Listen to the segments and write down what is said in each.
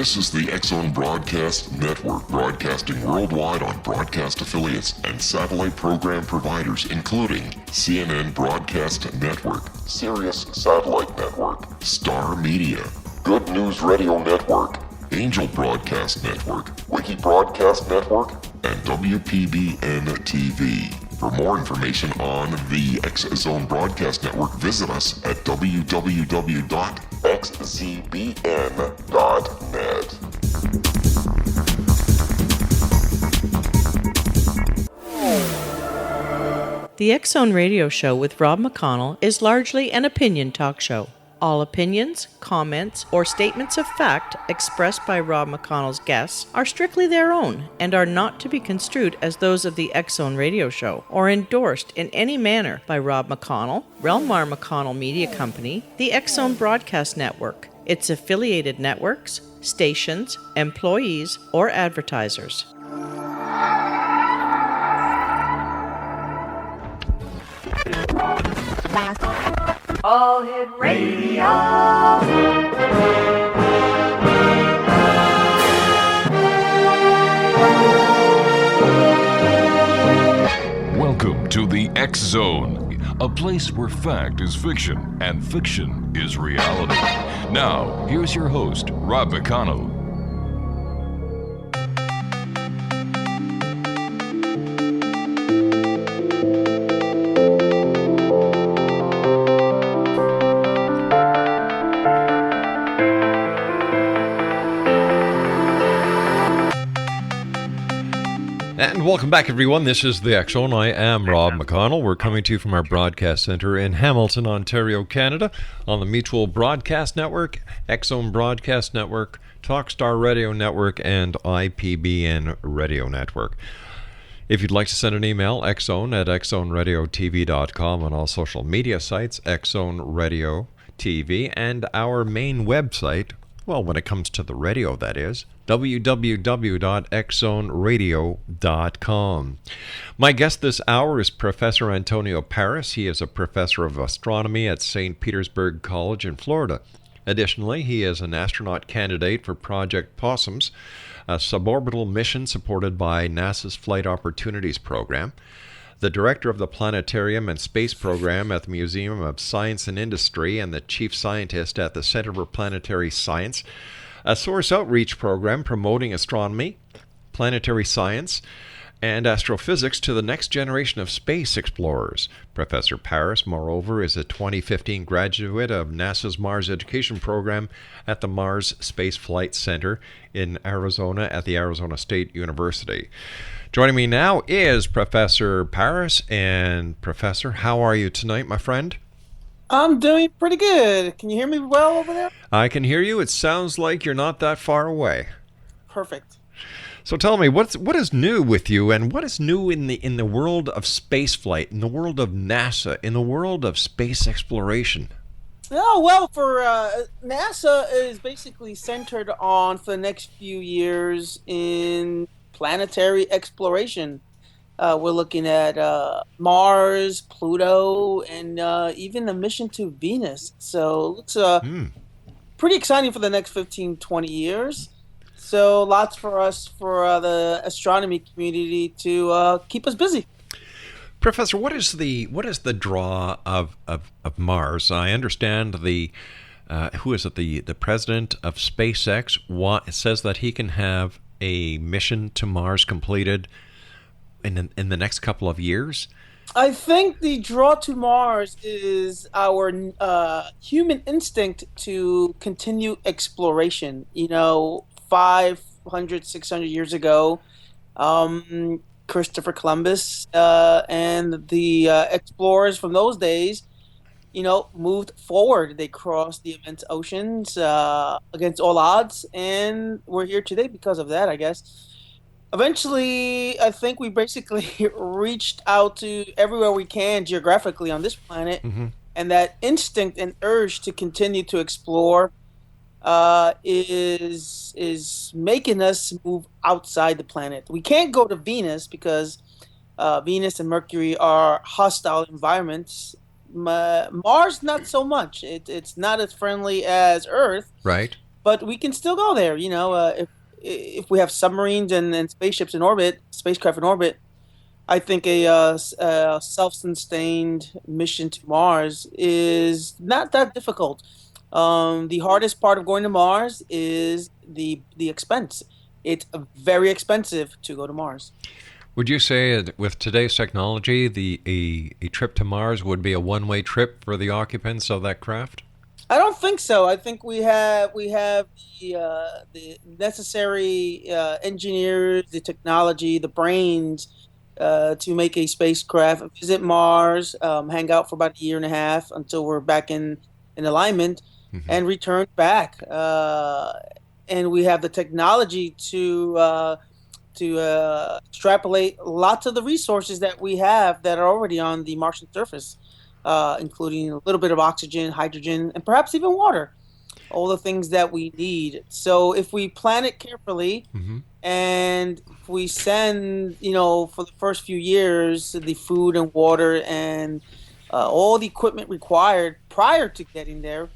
This is the X-Zone Broadcast Network, broadcasting worldwide on broadcast affiliates and satellite program providers, including CNN Broadcast Network, Sirius Satellite Network, Star Media, Good News Radio Network, Angel Broadcast Network, Wiki Broadcast Network, and WPBN TV. For more information on the X-Zone Broadcast Network, visit us at www.xzbn.net. The X-Zone Radio Show with Rob McConnell is largely an opinion talk show. All opinions, comments, or statements of fact expressed by Rob McConnell's guests are strictly their own and are not to be construed as those of the X-Zone Radio Show or endorsed in any manner by Rob McConnell, REL-MAR McConnell Media Company, the X-Zone Broadcast Network, its affiliated networks, stations, employees, or advertisers. All Hit Radio. Welcome to the X-Zone, a place where fact is fiction and fiction is reality. Now, here's your host, Rob McConnell. And welcome back, everyone. This is the X-Zone. I am Rob McConnell. We're coming to you from our broadcast center in Hamilton, Ontario, Canada, on the Mutual Broadcast Network, X-Zone Broadcast Network, Talkstar Radio Network, and IPBN Radio Network. If you'd like to send an email, xzone at xzoneradiotv.com, on all social media sites, X-Zone Radio TV, and our main website, well, when it comes to the radio, that is, www.xzoneradio.com. My guest this hour is Professor Antonio Paris. He is a professor of astronomy at St. Petersburg College in Florida. Additionally, he is an astronaut candidate for Project Possums, a suborbital mission supported by NASA's Flight Opportunities Program, the director of the Planetarium and Space Program at the Museum of Science and Industry, and the chief scientist at the Center for Planetary Science, a source outreach program promoting astronomy, planetary science, and astrophysics to the next generation of space explorers. Professor Paris, moreover, is a 2015 graduate of NASA's Mars Education Program at the Mars Space Flight Center in Arizona at the Arizona State University. Joining me now is Professor Paris. And Professor, how are you tonight, my friend? I'm doing pretty good. Can you hear me well over there? I can hear you. It sounds like you're not that far away. Perfect. So tell me, what is new with you, and what is new in the world of spaceflight, in the world of NASA, in the world of space exploration? Oh, well, for NASA is basically centered on, for the next few years, in planetary exploration. We're looking at Mars, Pluto, and even a mission to Venus. So it looks pretty exciting for the next 15, 20 years. So lots for us, for the astronomy community, to keep us busy. Professor, what is the draw of Mars? I understand the president of SpaceX says that he can have a mission to Mars completed in the next couple of years. I think the draw to Mars is our human instinct to continue exploration. 500, 600 years ago, Christopher Columbus and the explorers from those days, moved forward. They crossed the immense oceans against all odds, and we're here today because of that, I guess. Eventually, I think we basically reached out to everywhere we can geographically on this planet, and that instinct and urge to continue to explore is making us move outside the planet. We can't go to Venus because Venus and Mercury are hostile environments. Mars, not so much. It's not as friendly as Earth. Right. but we can still go there. If we have submarines and spaceships in orbit, spacecraft in orbit, I think a self-sustained mission to Mars is not that difficult. The hardest part of going to Mars is the expense. It's very expensive to go to Mars. Would you say that with today's technology, a trip to Mars would be a one-way trip for the occupants of that craft? I don't think so. I think we have the necessary engineers, the technology, the brains to make a spacecraft visit Mars, hang out for about a year and a half until we're back in alignment, and return back. And we have the technology to extrapolate lots of the resources that we have that are already on the Martian surface, including a little bit of oxygen, hydrogen, and perhaps even water. All the things that we need. So if we plan it carefully, and if we send, for the first few years, the food and water and all the equipment required prior to getting there,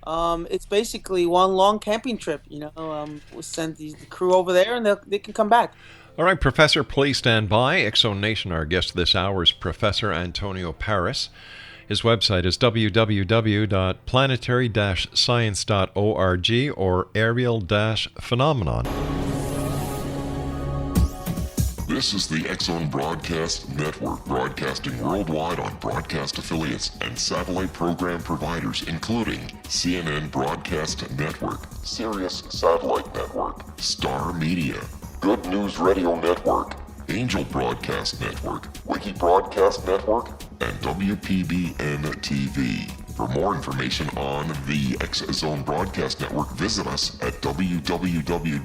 it's basically one long camping trip. We'll send the crew over there, and they can come back. All right, Professor, please stand by. Exxon Nation, our guest this hour is Professor Antonio Paris. His website is www.planetary-science.org or aerial-phenomenon. This is the Exxon Broadcast Network, broadcasting worldwide on broadcast affiliates and satellite program providers, including CNN Broadcast Network, Sirius Satellite Network, Star Media, Good News Radio Network, Angel Broadcast Network, Wiki Broadcast Network, and WPBN TV. For more information on the X-Zone Broadcast Network, visit us at www.xzbn.net.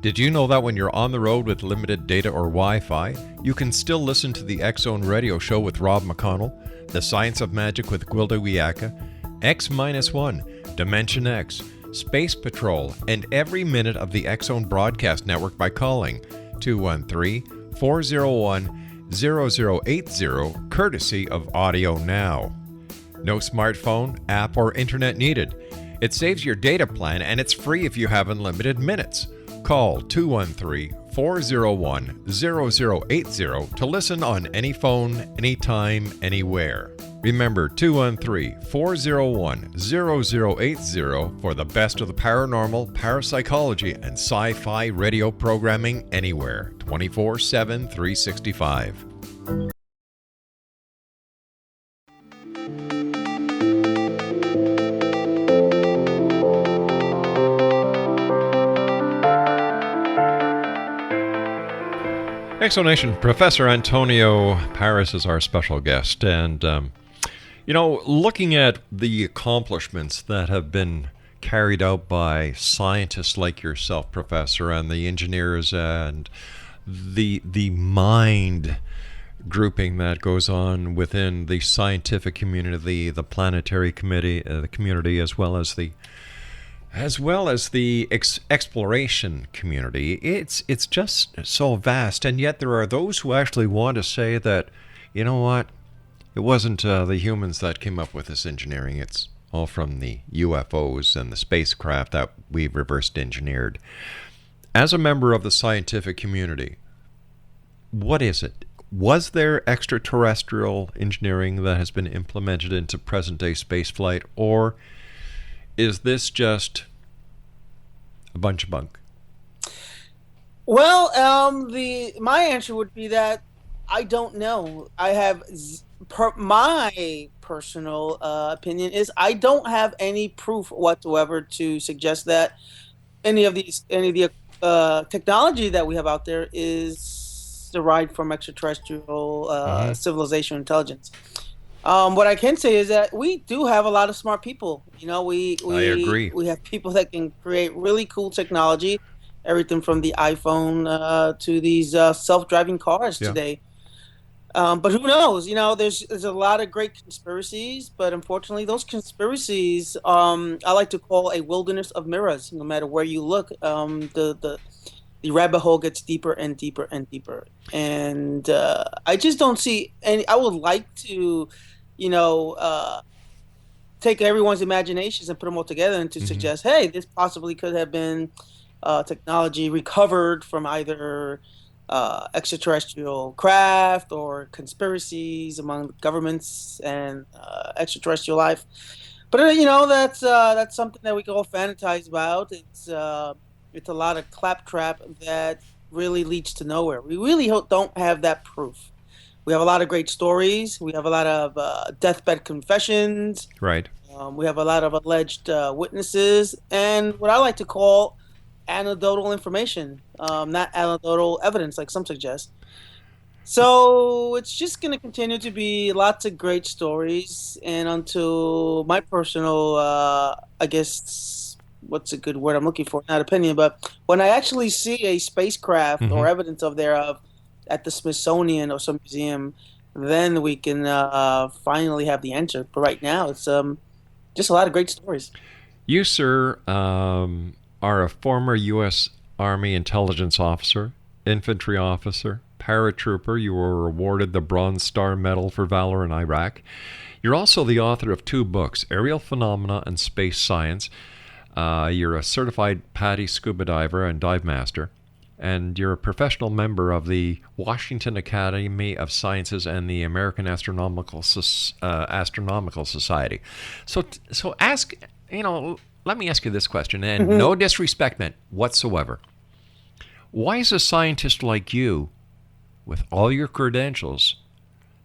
Did you know that when you're on the road with limited data or Wi-Fi, you can still listen to the X-Zone Radio Show with Rob McConnell, The Science of Magic with Gwilda Wiyaka, X-1, Dimension X, Space Patrol, and every minute of the X-Zone Broadcast Network by calling 213-401-0080, courtesy of Audio Now. No smartphone, app, or internet needed. It saves your data plan, and it's free if you have unlimited minutes. Call 213-401-0080 to listen on any phone, anytime, anywhere. Remember 213-401-0080 for the best of the paranormal, parapsychology, and sci-fi radio programming anywhere, 24/7, 365. Exonation, Professor Antonio Paris is our special guest, and looking at the accomplishments that have been carried out by scientists like yourself, Professor, and the engineers, and the mind grouping that goes on within the scientific community, the planetary committee, the community, as well as the exploration community. It's just so vast, and yet there are those who actually want to say that, you know what, it wasn't the humans that came up with this engineering. It's all from the UFOs and the spacecraft that we've reversed engineered. As a member of the scientific community, what is it? Was there extraterrestrial engineering that has been implemented into present-day spaceflight, or is this just a bunch of bunk? Well, my answer would be that I don't know. I have my personal opinion is I don't have any proof whatsoever to suggest that any of the technology that we have out there is derived from extraterrestrial civilization intelligence. What I can say is that we do have a lot of smart people. I agree. We have people that can create really cool technology, everything from the iPhone to these self-driving cars today. But who knows? There's a lot of great conspiracies, but unfortunately, those conspiracies, I like to call a wilderness of mirrors. No matter where you look, the rabbit hole gets deeper and deeper and deeper. And I just don't see any. I would like to, you know, take everyone's imaginations and put them all together and to suggest, hey, this possibly could have been technology recovered from either extraterrestrial craft or conspiracies among governments and extraterrestrial life. But that's something that we can all fantasize about. It's a lot of claptrap that really leads to nowhere. We really don't have that proof. We have a lot of great stories. We have a lot of deathbed confessions. Right. We have a lot of alleged witnesses, and what I like to call anecdotal information, not anecdotal evidence, like some suggest. So it's just going to continue to be lots of great stories, and until my personal, I guess, what's a good word I'm looking for? Not opinion, but when I actually see a spacecraft or evidence thereof at the Smithsonian or some museum, then we can finally have the answer. But right now, it's just a lot of great stories. You, sir, are a former U.S. Army intelligence officer, infantry officer, paratrooper. You were awarded the Bronze Star Medal for Valor in Iraq. You're also the author of 2 books, Aerial Phenomena and Space Science. You're a certified PADI scuba diver and dive master. And you're a professional member of the Washington Academy of Sciences and the American Astronomical Society. So ask, let me ask you this question, and no disrespect meant whatsoever. Why is a scientist like you, with all your credentials,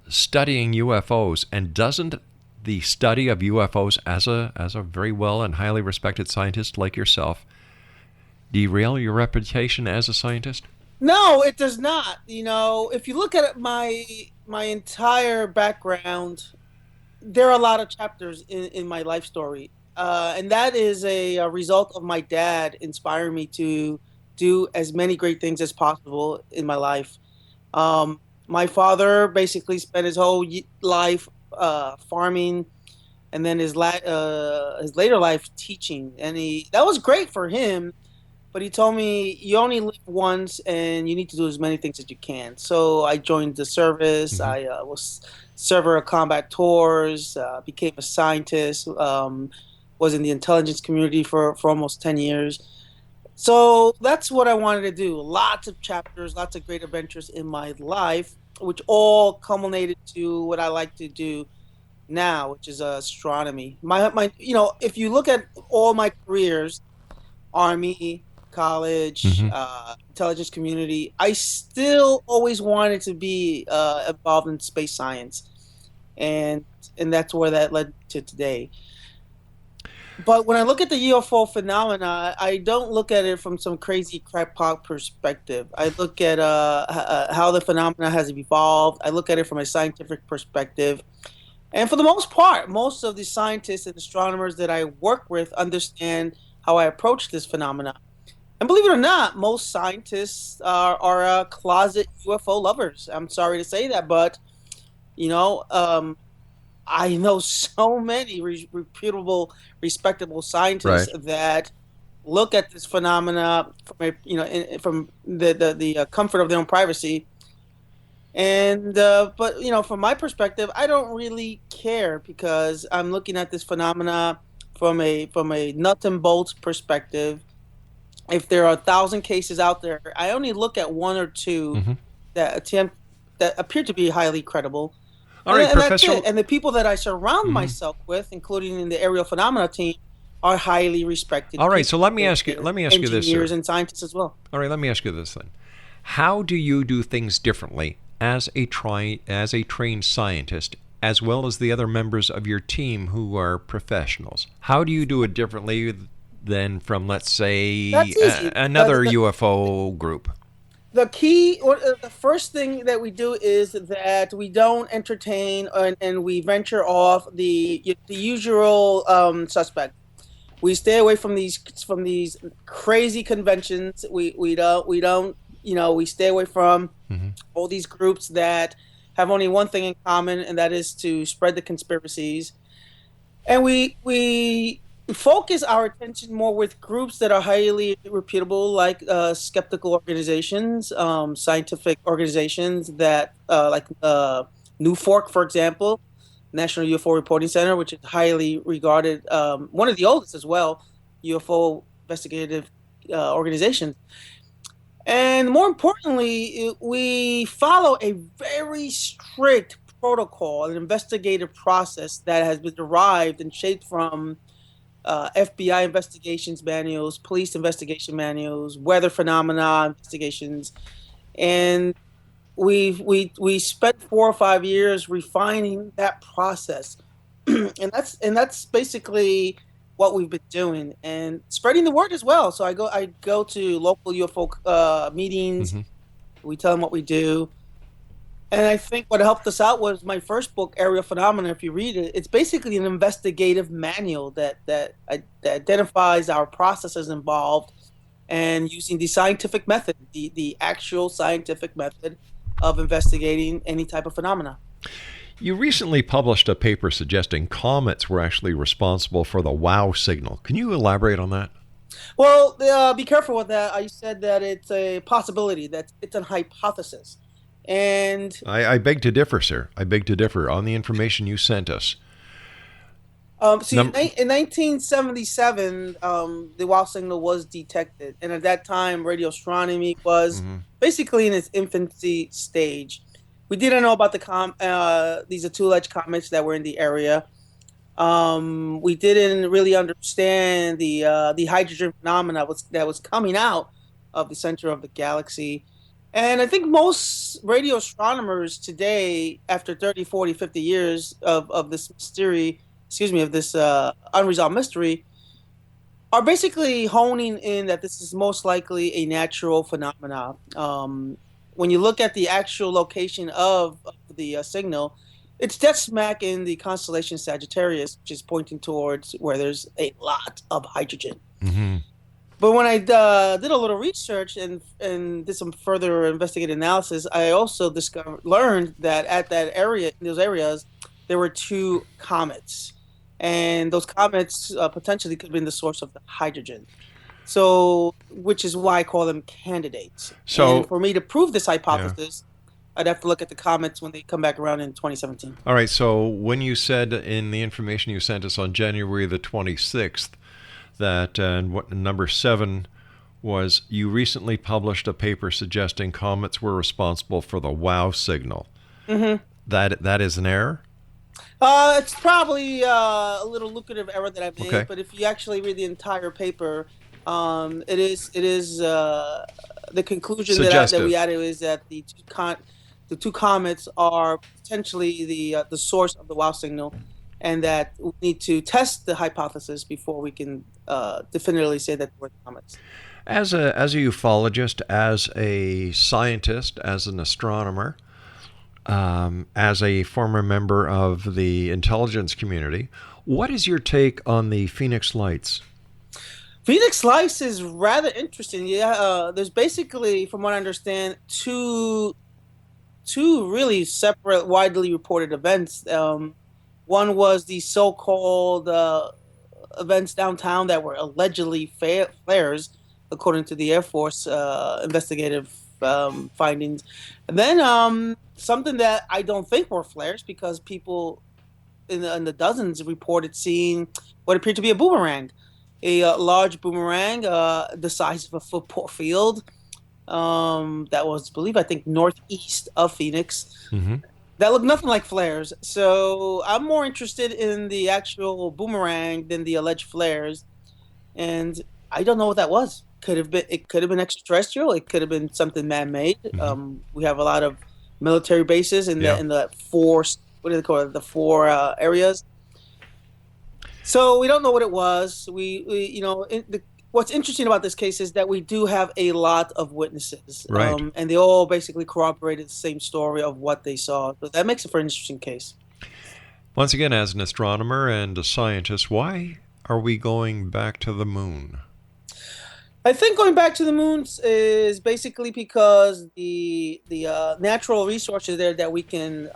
studying UFOs, and doesn't the study of UFOs as a very well and highly respected scientist like yourself derail your reputation as a scientist? No, it does not. If you look at my entire background, there are a lot of chapters in my life story, and that is a result of my dad inspiring me to do as many great things as possible in my life. My father basically spent his whole life farming, and then his later life teaching, and that was great for him. But he told me, you only live once and you need to do as many things as you can. So I joined the service. I was server of combat tours, became a scientist, was in the intelligence community for almost 10 years. So that's what I wanted to do. Lots of chapters, lots of great adventures in my life, which all culminated to what I like to do now, which is astronomy. If you look at all my careers, Army, college, intelligence community, I still always wanted to be involved in space science, and that's where that led to today. But when I look at the UFO phenomena, I don't look at it from some crazy crackpot perspective. I look at how the phenomena has evolved. I look at it from a scientific perspective. And for the most part, most of the scientists and astronomers that I work with understand how I approach this phenomena. And believe it or not, most scientists are closet UFO lovers. I'm sorry to say that, but I know so many reputable, respectable scientists that look at this phenomena from the comfort of their own privacy. And but from my perspective, I don't really care, because I'm looking at this phenomena from a nut and bolts perspective. If there are 1,000 cases out there, I only look at 1 or 2 that appear to be highly credible. All right, Professor. That's it. And the people that I surround myself with, including in the aerial phenomena team, are highly respected. All right, so let me ask you this, engineers sir. And scientists as well. All right, let me ask you this then. How do you do things differently as a trained scientist, as well as the other members of your team who are professionals? How do you do it differently than from, let's say, another UFO group? The key, or the first thing that we do is that we don't entertain and we venture off the usual suspect. We stay away from these crazy conventions. We don't we stay away from all these groups that have only one thing in common, and that is to spread the conspiracies. And we focus our attention more with groups that are highly reputable, like skeptical organizations, scientific organizations that like New Fork, for example, National UFO Reporting Center, which is highly regarded, one of the oldest as well, UFO investigative organizations. And more importantly, we follow a very strict protocol, an investigative process that has been derived and shaped from FBI investigations manuals, police investigation manuals, weather phenomena investigations, and we spent 4 or 5 years refining that process, and that's basically what we've been doing and spreading the word as well. So I go to local UFO meetings. Mm-hmm. We tell them what we do. And I think what helped us out was my first book, Aerial Phenomena. If you read it, it's basically an investigative manual that identifies our processes involved and using the scientific method, the actual scientific method of investigating any type of phenomena. You recently published a paper suggesting comets were actually responsible for the WOW signal. Can you elaborate on that? Well, be careful with that. I said that it's a possibility, that it's a hypothesis. And I beg to differ, sir. I beg to differ on the information you sent us. in 1977, the WOW signal was detected, and at that time, radio astronomy was basically in its infancy stage. We didn't know about these are two-edged comets that were in the area. We didn't really understand the hydrogen phenomena that was coming out of the center of the galaxy. And I think most radio astronomers today, after 30, 40, 50 years of this unresolved mystery, are basically honing in that this is most likely a natural phenomena. When you look at the actual location of the signal, it's dead smack in the constellation Sagittarius, which is pointing towards where there's a lot of hydrogen. Mm-hmm. But when I did a little research and did some further investigative analysis, I also learned that at that area, in those areas, there were two comets, and those comets potentially could have been the source of the hydrogen. So, which is why I call them candidates. So, and for me to prove this hypothesis, I'd have to look at the comets when they come back around in 2017. All right. So when you said in the information you sent us on January the 26th that number 7 was you recently published a paper suggesting comets were responsible for the WOW signal. Mm-hmm. That is an error? It's probably a little lucrative error that I made, okay. But if you actually read the entire paper, it is the conclusion that we added is that the two comets are potentially the source of the WOW signal, and that we need to test the hypothesis before we can definitively say that we're the comets. As a ufologist, as a scientist, as an astronomer, as a former member of the intelligence community, what is your take on the Phoenix Lights? Phoenix Lights is rather interesting. Yeah, there's basically, from what I understand, two really separate, widely reported events. One was the so-called events downtown that were allegedly flares, according to the Air Force investigative findings. And then something that I don't think were flares, because people in the dozens reported seeing what appeared to be a boomerang. A large boomerang the size of a football field that was, I think, northeast of Phoenix. Mm-hmm. That looked nothing like flares. So I'm more interested in the actual boomerang than the alleged flares. And I don't know what that was. It could have been extraterrestrial. It could have been something man-made. Mm-hmm. We have a lot of military bases in the four, what do they call it? The four areas. So we don't know what it was. What's interesting about this case is that we do have a lot of witnesses, right? And they all basically corroborated the same story of what they saw. So that makes it for an interesting case. Once again, as an astronomer and a scientist, why are we going back to the moon? I think going back to the moon is basically because the natural resources there that we can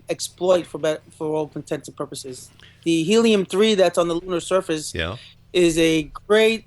exploit for all intents and purposes. The helium-3 that's on the lunar surface Yeah. is a great.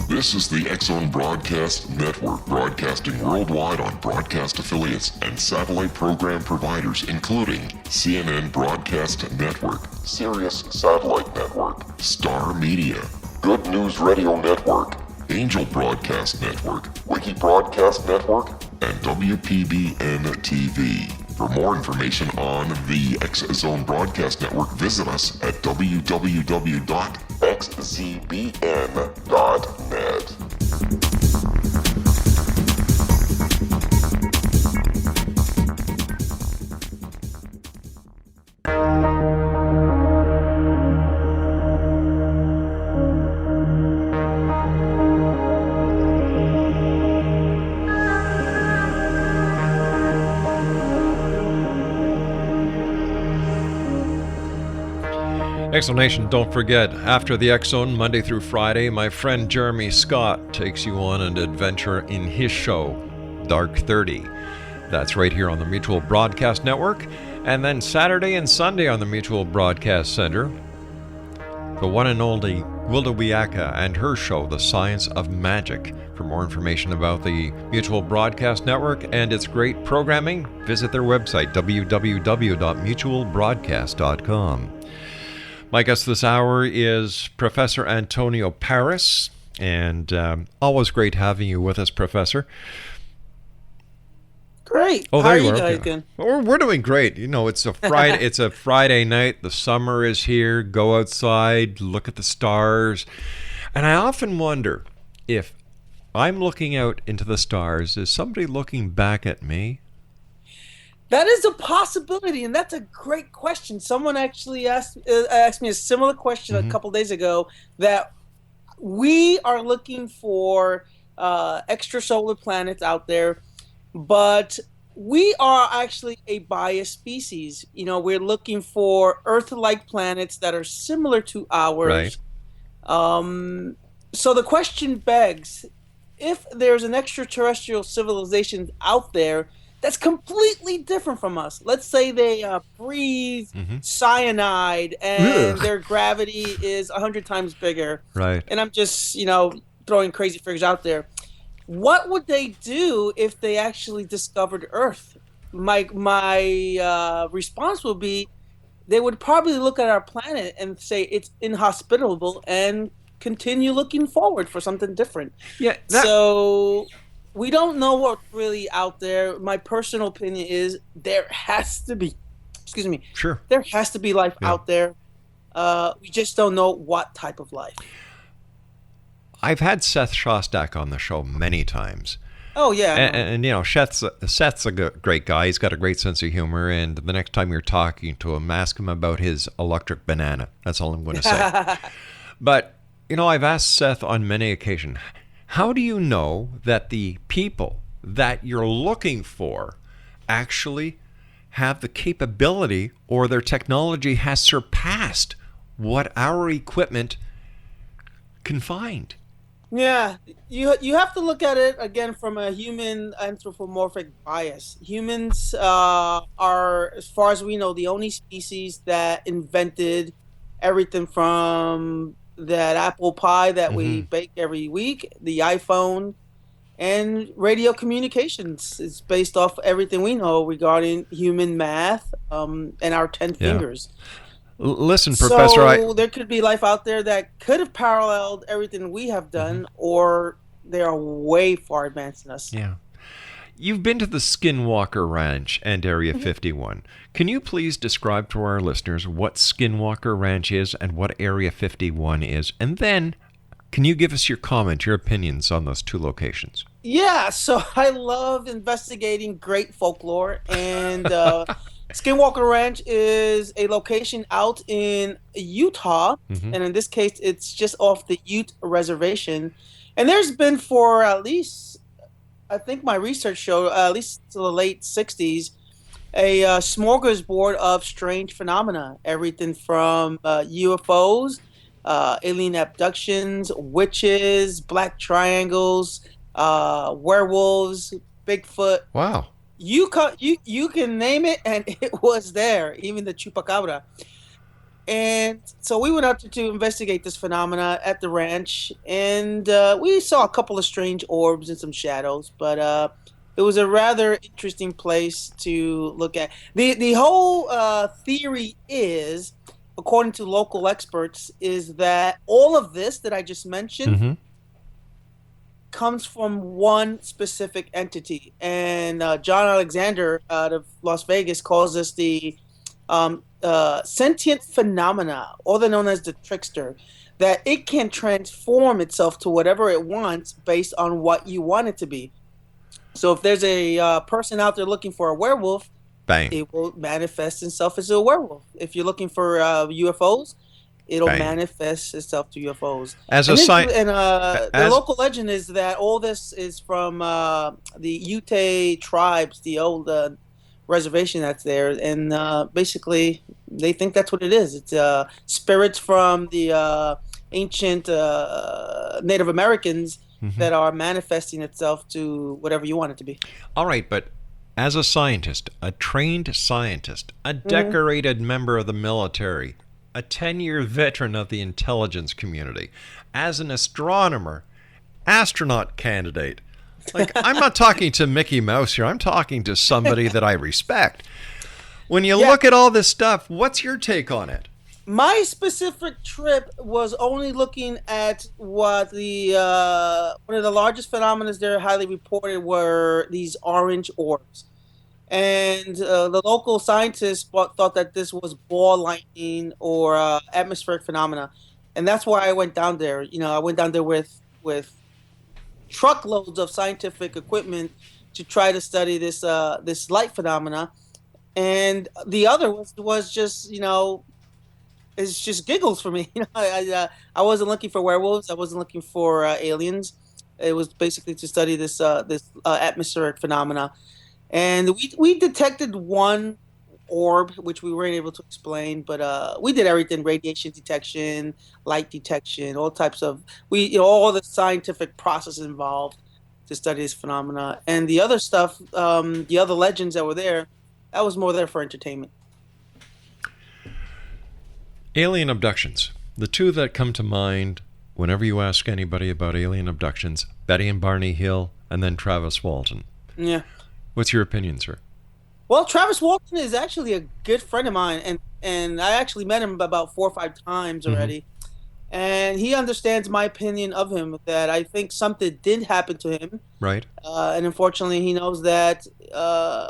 This is the X-Zone Broadcast Network, broadcasting worldwide on broadcast affiliates and satellite program providers, including CNN Broadcast Network, Sirius Satellite Network, Star Media, Good News Radio Network, Angel Broadcast Network, Wiki Broadcast Network, and WPBN TV. For more information on the X-Zone Broadcast Network, visit us at www.xzbn.net. X-Zone, don't forget, after the X-Zone, Monday through Friday, my friend Jeremy Scott takes you on an adventure in his show, Dark 30. That's right here on the Mutual Broadcast Network. And then Saturday and Sunday on the Mutual Broadcast Center, the one and only Wilda Wiaka and her show, The Science of Magic. For more information about the Mutual Broadcast Network and its great programming, visit their website, www.mutualbroadcast.com. My guest this hour is Professor Antonio Paris, and always great having you with us, Professor. Great. Oh, How there are you you are. guys Okay. doing? We're doing great. You know, it's a Friday. It's a Friday night. The summer is here. Go outside, look at the stars, and I often wonder if I'm looking out into the stars, is somebody looking back at me? That is a possibility, and that's a great question. Someone actually asked me a similar question a couple days ago, that we are looking for extrasolar planets out there, but we are actually a biased species. You know, we're looking for Earth-like planets that are similar to ours. Right. So the question begs, if there's an extraterrestrial civilization out there that's completely different from us. Let's say they breathe cyanide and their gravity is 100 times bigger. Right. And I'm just, throwing crazy figures out there. What would they do if they actually discovered Earth? My response would be, they would probably look at our planet and say it's inhospitable and continue looking forward for something different. Yeah. So we don't know what's really out there. My personal opinion is there has to be, Sure. there has to be life out there. We just don't know what type of life. I've had Seth Shostak on the show many times. Oh, yeah. And Seth's a great guy. He's got a great sense of humor. And the next time you're talking to him, ask him about his electric banana. That's all I'm going to say. But, I've asked Seth on many occasions, how do you know that the people that you're looking for actually have the capability, or their technology has surpassed what our equipment can find? Yeah, you have to look at it again from a human anthropomorphic bias. Humans are, as far as we know, the only species that invented everything from that apple pie that we bake every week, the iPhone, and radio communications. Is based off everything we know regarding human math and our 10 fingers. Listen, Professor, So there could be life out there that could have paralleled everything we have done, or they are way far advanced than us. Yeah. You've been to the Skinwalker Ranch and Area 51. Can you please describe to our listeners what Skinwalker Ranch is and what Area 51 is? And then, can you give us your comment, your opinions on those two locations? Yeah, so I love investigating great folklore, and Skinwalker Ranch is a location out in Utah, and in this case, it's just off the Ute Reservation. And there's been for at least, I think my research showed, at least to the late 60s, a smorgasbord of strange phenomena. Everything from UFOs alien abductions, witches, black triangles, werewolves, Bigfoot. Wow. You can name it, and it was there. Even the chupacabra. And so we went out to investigate this phenomena at the ranch, and we saw a couple of strange orbs and some shadows. But it was a rather interesting place to look at. The whole theory is, according to local experts, is that all of this that I just mentioned Mm-hmm. comes from one specific entity. And John Alexander out of Las Vegas calls this the sentient phenomena, also known as the trickster, that it can transform itself to whatever it wants based on what you want it to be. So if there's a person out there looking for a werewolf, Bang. it will manifest itself as a werewolf. If you're looking for UFOs, it'll Bang. manifest itself to UFOs. As And a this- sci- and as- the local legend is that all this is from the Ute tribes, the old reservation that's there, and basically they think that's what it is. It's spirits from the ancient Native Americans that are manifesting itself to whatever you want it to be. All right, but as a scientist, a trained scientist, a decorated member of the military, a 10-year veteran of the intelligence community, as an astronomer, astronaut candidate, like, I'm not talking to Mickey Mouse here. I'm talking to somebody that I respect. When you look at all this stuff, what's your take on it? My specific trip was only looking at what the one of the largest phenomena there highly reported were these orange orbs. And the local scientists thought that this was ball lightning or atmospheric phenomena. And that's why I went down there. You know, I went down there with truckloads of scientific equipment to try to study this this light phenomena. And the other was just, you know, it's just giggles for me. You know, I wasn't looking for werewolves. I wasn't looking for aliens. It was basically to study this atmospheric phenomena. And we detected one orb, which we weren't able to explain, but we did everything: radiation detection, light detection, all types of all the scientific process involved to study this phenomena. And the other stuff, the other legends that were there, that was more there for entertainment. Alien abductions. The two that come to mind whenever you ask anybody about alien abductions: Betty and Barney Hill, and then Travis Walton. Yeah. What's your opinion, sir? Well, Travis Walton is actually a good friend of mine, and I actually met him about 4 or 5 times already. And he understands my opinion of him, that I think something did happen to him. Right. And unfortunately, he knows that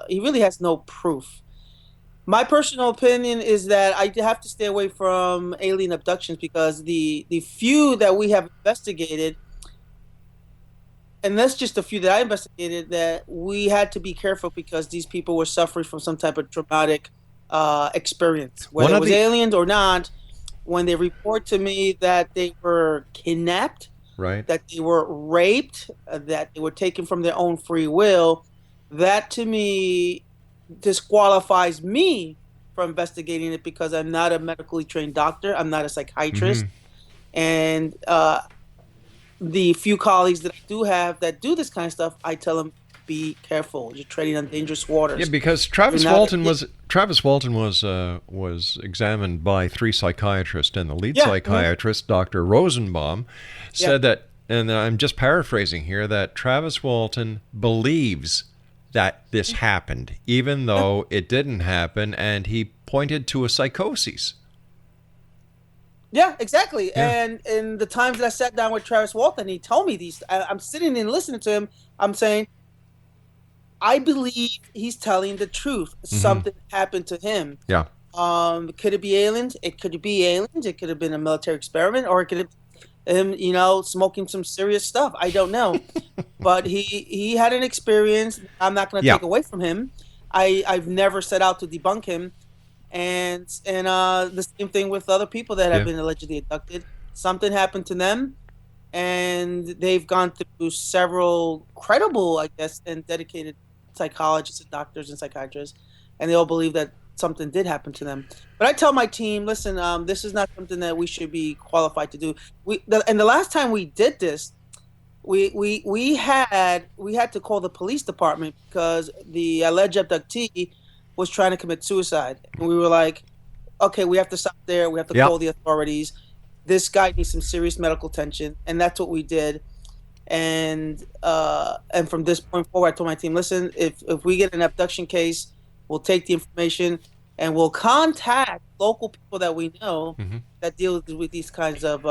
he really has no proof. My personal opinion is that I have to stay away from alien abductions because the few that we have investigated, and that's just a few that I investigated, that we had to be careful because these people were suffering from some type of traumatic experience. Whether it was aliens or not, when they report to me that they were kidnapped, Right. that they were raped, that they were taken from their own free will, that to me disqualifies me from investigating it because I'm not a medically trained doctor. I'm not a psychiatrist. And the few colleagues that I do have that do this kind of stuff, I tell them, be careful. You're treading on dangerous waters. Yeah, because Travis Walton was examined by 3 psychiatrists, and the lead psychiatrist, Dr. Rosenbaum, said that, and I'm just paraphrasing here, that Travis Walton believes that this happened, even though it didn't happen, and he pointed to a psychosis. Yeah, exactly. And in the times that I sat down with Travis Walton, he told me these. I'm sitting and listening to him. I'm saying, I believe he's telling the truth. Something happened to him. Yeah. Could it be aliens? It could be aliens. It could have been a military experiment, or it could have him, smoking some serious stuff. I don't know. But he had an experience. I'm not going to take away from him. I've never set out to debunk him. And the same thing with other people that have been allegedly abducted. Something happened to them, and they've gone through several credible, I guess, and dedicated psychologists and doctors and psychiatrists, and they all believe that something did happen to them. But I tell my team, listen, this is not something that we should be qualified to do. And the last time we did this, we had to call the police department because the alleged abductee was trying to commit suicide, and we were like, okay, we have to stop there. We have to call the authorities. This guy needs some serious medical attention, and that's what we did. And from this point forward, I told my team, listen, if we get an abduction case, we'll take the information and we'll contact local people that we know that deal with these kinds of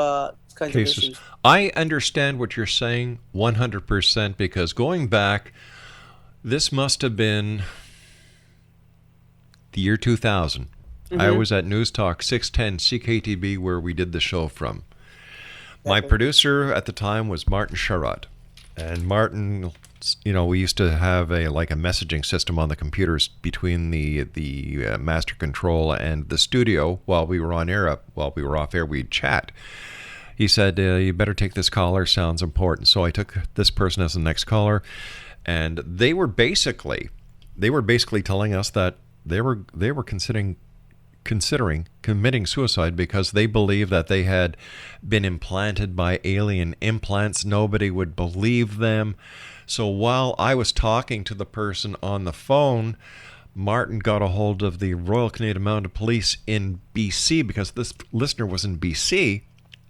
issues. I understand what you're saying 100% because going back, this must have been the year 2000. I was at News Talk 610 CKTB where we did the show from. My producer at the time was Martin Sherrod. And Martin, we used to have a messaging system on the computers between the master control and the studio while we were on air. While we were off air, we'd chat. He said, you better take this caller, sounds important. So I took this person as the next caller, and they were basically telling us that they were considering committing suicide because they believed that they had been implanted by alien implants. Nobody would believe them. So while I was talking to the person on the phone, Martin got a hold of the Royal Canadian Mounted Police in BC because this listener was in BC,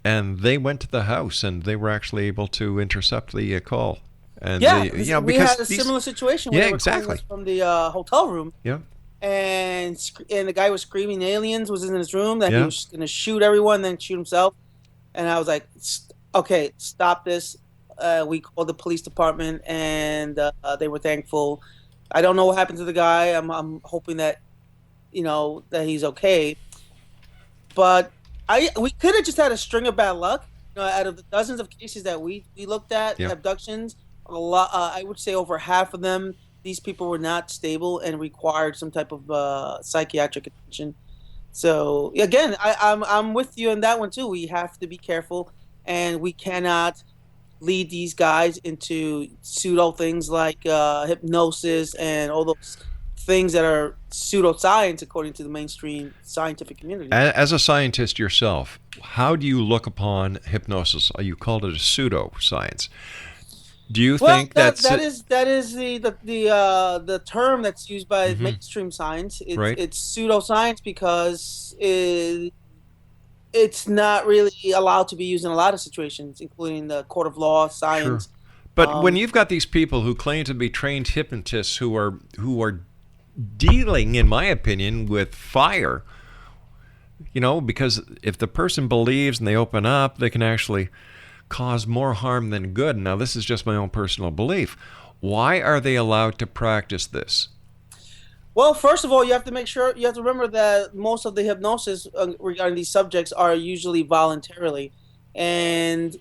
and they went to the house and they were actually able to intercept the call. And we had a similar situation. Yeah, exactly. From the hotel room. Yeah. And the guy was screaming aliens, was in his room, that he was going to shoot everyone, then shoot himself. And I was like, okay, stop this. We called the police department, and they were thankful. I don't know what happened to the guy. I'm hoping that, that he's okay. But we could have just had a string of bad luck. Out of the dozens of cases that we looked at, abductions, a lot, I would say over half of them, these people were not stable and required some type of psychiatric attention. So again, I'm with you on that one too. We have to be careful, and we cannot lead these guys into pseudo things like hypnosis and all those things that are pseudoscience according to the mainstream scientific community. As a scientist yourself, how do you look upon hypnosis? You called it a pseudoscience. Do you think that is the term that's used by mainstream science? It's pseudoscience because it's not really allowed to be used in a lot of situations, including the court of law, science. Sure. But when you've got these people who claim to be trained hypnotists who are dealing, in my opinion, with fire, because if the person believes and they open up, they can actually cause more harm than good. Now, this is just my own personal belief. Why are they allowed to practice this? Well, first of all, you have to remember that most of the hypnosis regarding these subjects are usually voluntarily, and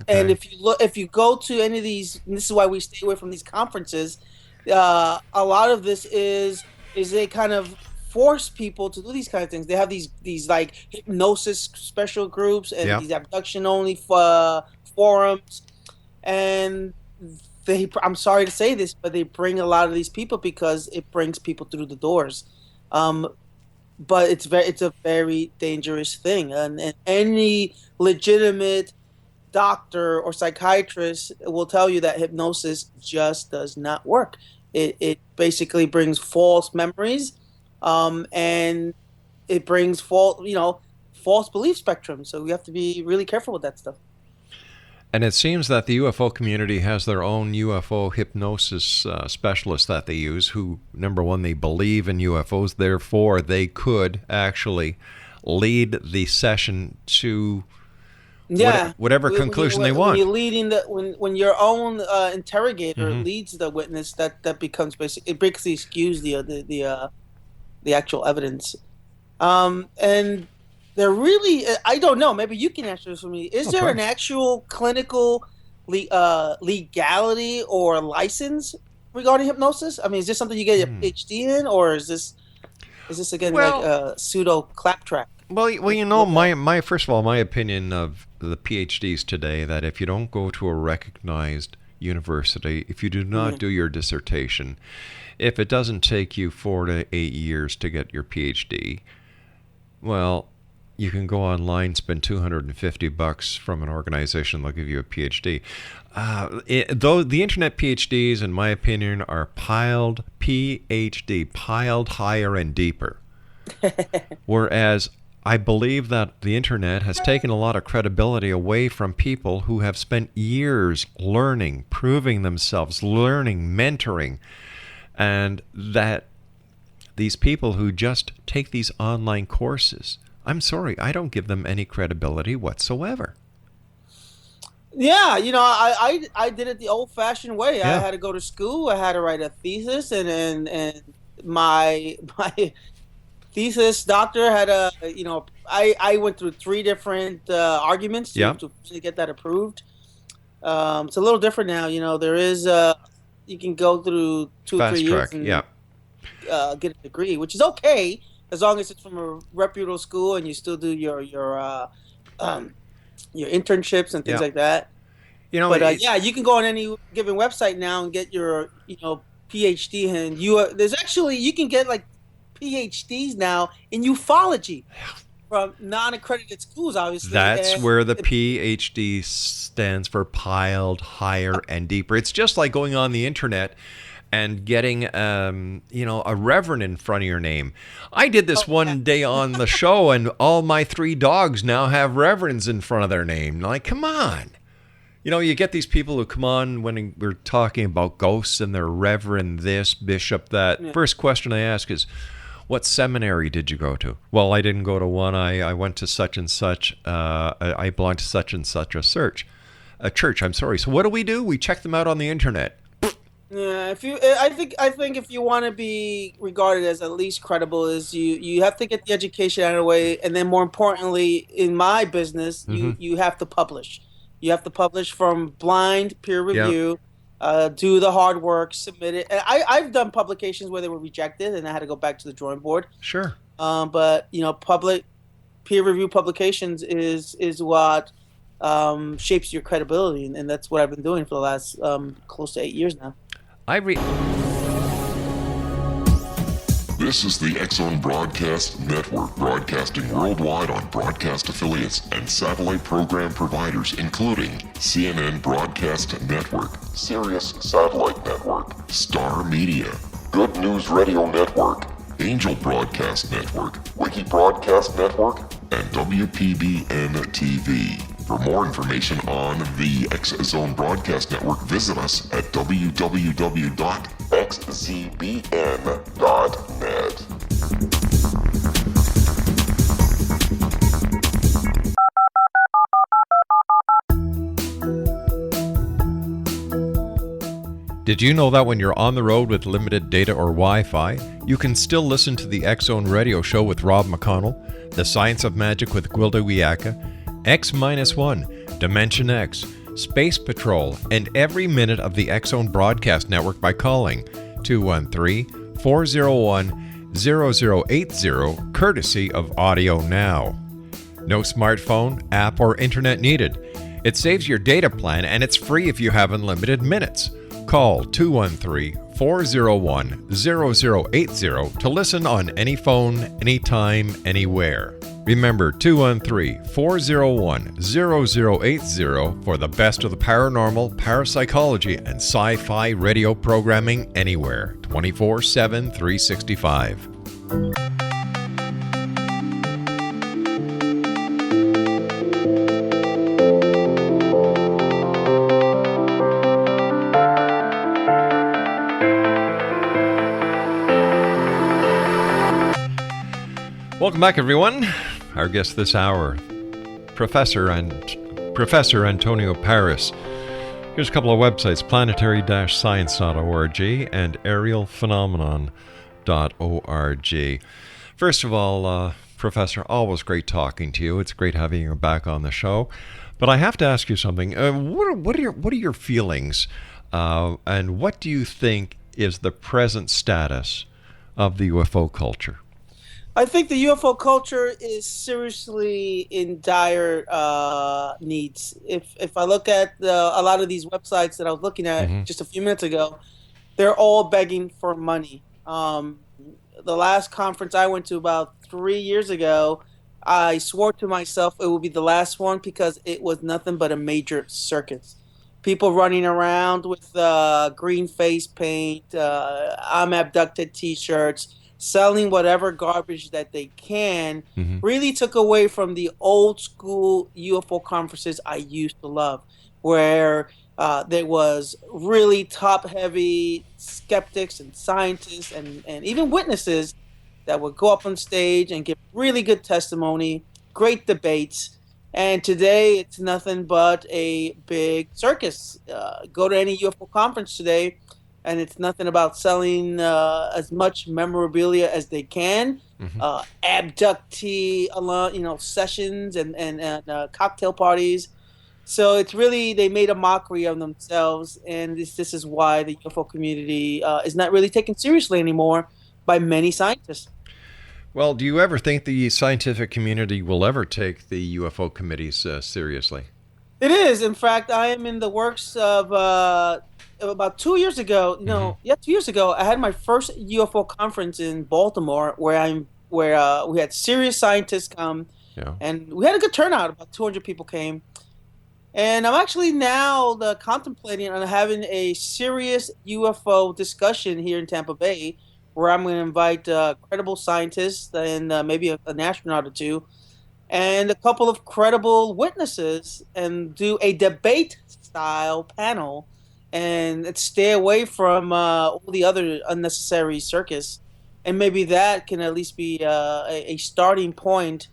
if you go to any of these, and this is why we stay away from these conferences. A lot of this is they kind of force people to do these kind of things. They have these like hypnosis special groups and these abduction only forums, and I'm sorry to say this, but they bring a lot of these people because it brings people through the doors. But it's a very dangerous thing, and any legitimate doctor or psychiatrist will tell you that hypnosis just does not work. It basically brings false memories. And it brings false belief spectrum. So we have to be really careful with that stuff. And it seems that the UFO community has their own UFO hypnosis specialists that they use who, number one, they believe in UFOs. Therefore, they could actually lead the session to whatever conclusion they want. When your own interrogator leads the witness, that becomes basically, it basically skews the actual evidence. And they're really, I don't know, maybe you can answer this for me. Is there an actual clinical legality or license regarding hypnosis? I mean, is this something you get a PhD in, or is this again like a pseudo claptrap? Well, first of all, my opinion of the PhDs today, that if you don't go to a recognized university, if you do not do your dissertation, if it doesn't take you 4 to 8 years to get your PhD, well, you can go online, spend $250 from an organization, they'll give you a PhD. Though the internet PhDs, in my opinion, are piled higher and deeper. Whereas I believe that the internet has taken a lot of credibility away from people who have spent years learning, proving themselves, learning, mentoring, and that these people who just take these online courses, I'm sorry, I don't give them any credibility whatsoever. Yeah, I did it the old-fashioned way. Yeah. I had to go to school. I had to write a thesis, and my thesis doctor had I went through 3 different arguments to get that approved. It's a little different now. There is you can go through 2 or 3 years and get a degree, which is okay as long as it's from a reputable school and you still do your internships and things like that. But you can go on any given website now and get your PhD, and you can get like PhDs now in ufology from non-accredited schools, obviously. That's where the PhD stands for piled higher and deeper. It's just like going on the internet and getting a reverend in front of your name. I did this one day on the show, and all my 3 dogs now have reverends in front of their name. Like, come on. You get these people who come on when we're talking about ghosts and they're reverend this, bishop that. Yeah. First question I ask is, what seminary did you go to? Well, I didn't go to one. I went to such and such. I belong to such and such a church. I'm sorry. So what do? We check them out on the internet. Yeah, I think if you want to be regarded as at least credible, is you have to get the education out of the way, and then more importantly, in my business, you have to publish. You have to publish from blind peer review, do the hard work, submit it. And I've done publications where they were rejected, and I had to go back to the drawing board. Sure. But public peer review publications is what shapes your credibility, and that's what I've been doing for the last close to 8 years now. This is the X-Zone Broadcast Network, broadcasting worldwide on broadcast affiliates and satellite program providers, including CNN Broadcast Network, Sirius Satellite Network, Star Media, Good News Radio Network, Angel Broadcast Network, Wiki Broadcast Network, and WPBN TV. For more information on the X-Zone Broadcast Network, visit us at www.xzbn.net. Did you know that when you're on the road with limited data or Wi-Fi, you can still listen to the X-Zone Radio Show with Rob McConnell, The Science of Magic with Gwilda Wiyaka, X-1, Dimension X, Space Patrol, and every minute of the X-Zone Broadcast Network by calling 213-401-0080, courtesy of Audio Now. No smartphone, app, or internet needed. It saves your data plan, and it's free if you have unlimited minutes. Call 213-401-0080 to listen on any phone, anytime, anywhere. Remember, 213-401-0080 for the best of the paranormal, parapsychology, and sci-fi radio programming anywhere, 24/7, 365. Welcome back, everyone. Our guest this hour, Professor Antonio Paris. Here's a couple of websites, planetary-science.org and aerialphenomenon.org. First of all, Professor, always great talking to you. It's great having you back on the show. But I have to ask you something. What are your feelings, and what do you think is the present status of the UFO culture? I think the UFO culture is seriously in dire needs. If I look at a lot of these websites that I was looking at Hmm. just a few minutes ago, they're all begging for money. The last conference I went to about 3 years ago, I swore to myself it would be the last one because it was nothing but a major circus. People running around with green face paint, I'm abducted T-shirts, selling whatever garbage that they can. Hmm. Really took away from the old school UFO conferences I used to love, where there was really top heavy skeptics and scientists and even witnesses that would go up on stage and give really good testimony, great debates. And today it's nothing but a big circus. Go to any UFO conference today, and it's nothing about selling as much memorabilia as they can, Hmm. abductee, sessions and cocktail parties. So it's really they made a mockery of themselves, and this is why the UFO community is not really taken seriously anymore by many scientists. Well, do you ever think the scientific community will ever take the UFO committees seriously? It is, in fact, I am in the works of about 2 years ago. Hmm. 2 years ago, I had my first UFO conference in Baltimore, where we had serious scientists come, Yeah. and we had a good turnout. About 200 people came. And I'm actually now contemplating on having a serious UFO discussion here in Tampa Bay, where I'm going to invite credible scientists and maybe an astronaut or two, and a couple of credible witnesses, and do a debate style panel, and stay away from all the other unnecessary circus. And maybe that can at least be a starting point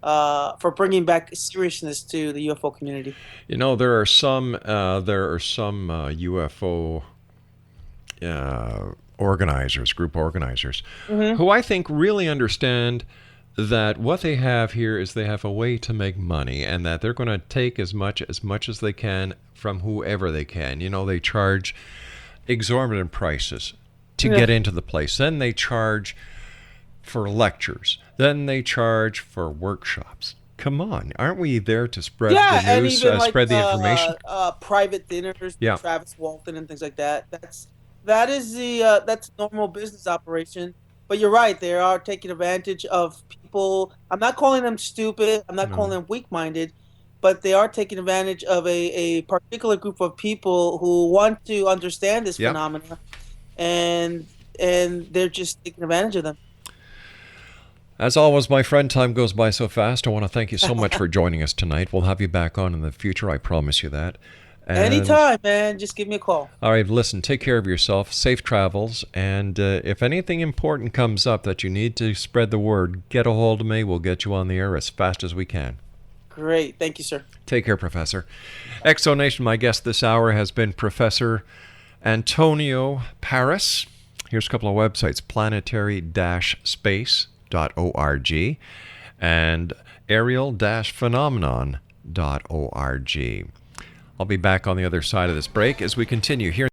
for bringing back seriousness to the UFO community. You know, there are some UFO organizers, group organizers, Hmm. who I think really understand that what they have here is they have a way to make money, and that they're going to take as much as they can from whoever they can. You know, they charge exorbitant prices to Yeah. get into the place. Then they charge for lectures. Then they charge for workshops. Come on, aren't we there to spread the Yeah, and news, even like spread the information? private dinners Yeah. with Travis Walton and things like that. That's normal business operation. But you're right, they are taking advantage of people. I'm not calling them stupid. I'm not calling No. them weak-minded, but they are taking advantage of a particular group of people who want to understand this Yep. phenomena, and and they're just taking advantage of them. As always, my friend, time goes by so fast. I want to thank you so much for joining us tonight. We'll have you back on in the future. I promise you that. And Anytime, man, just give me a call. all right, listen, take care of yourself, safe travels, and if anything important comes up that you need to spread the word, get a hold of me. We'll get you on the air as fast as we can. Great. Thank you, sir. Take care, Professor. Exonation, my guest this hour has been Professor Antonio Paris. Here's a couple of websites, planetary-space.org and aerial-phenomenon.org. I'll be back on the other side of this break as we continue here.